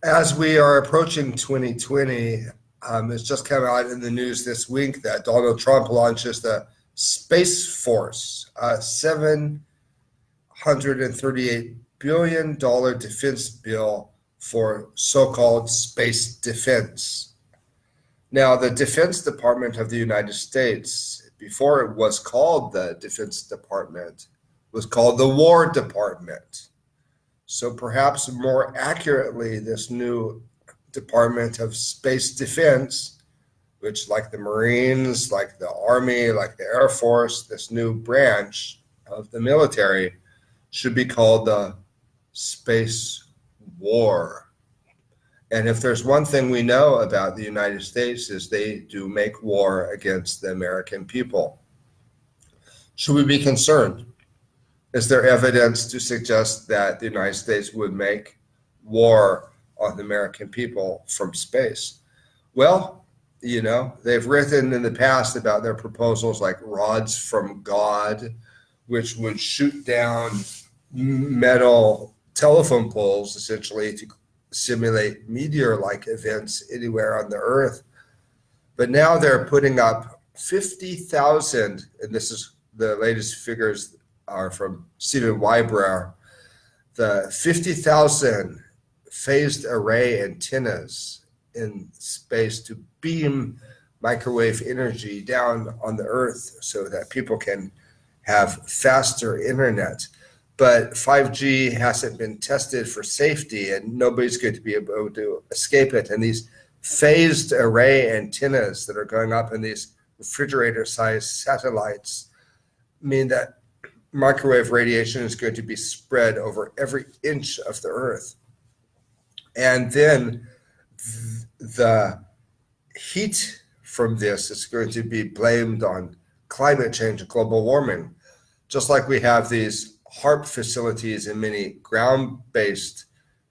As we are approaching 2020, it's just come out in the news this week that Donald Trump launches the Space Force, a $738 billion defense bill for so-called space defense. Now, the Defense Department of the United States, before it was called the Defense Department, was called the War Department. So perhaps more accurately, this new Department of Space Defense, which, like the Marines, like the Army, like the Air Force, this new branch of the military, should be called the Space War. And if there's one thing we know about the United States is they do make war against the American people. Should we be concerned? Is there evidence to suggest that the United States would make war on the American people from space? Well, they've written in the past about their proposals like rods from God, which would shoot down metal telephone poles essentially to simulate meteor-like events anywhere on the Earth. But now they're putting up 50,000, and this is the latest figures are from Steven Wybrow, the 50,000 phased array antennas in space to beam microwave energy down on the Earth so that people can have faster internet. But 5G hasn't been tested for safety and nobody's going to be able to escape it. And these phased array antennas that are going up in these refrigerator-sized satellites mean that microwave radiation is going to be spread over every inch of the Earth. And then the heat from this is going to be blamed on climate change and global warming. Just like we have these HAARP facilities in many ground-based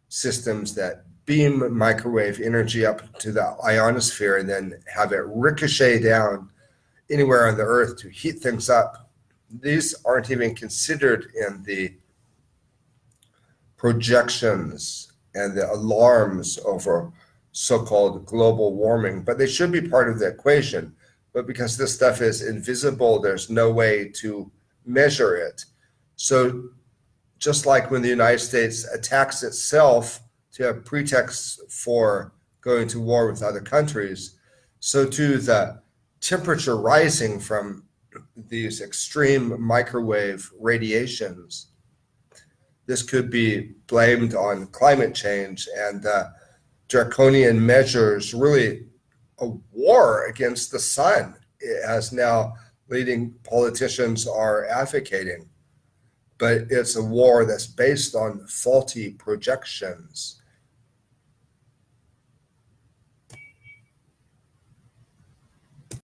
systems that beam microwave energy up to the ionosphere and then have it ricochet down anywhere on the Earth to heat things up. These aren't even considered in the projections and the alarms over so-called global warming, but they should be part of the equation. But because this stuff is invisible, there's no way to measure it. So just like when the United States attacks itself to have pretexts for going to war with other countries, so too the temperature rising from these extreme microwave radiations, this could be blamed on climate change and draconian measures, really a war against the sun, as now leading politicians are advocating. But it's a war that's based on faulty projections.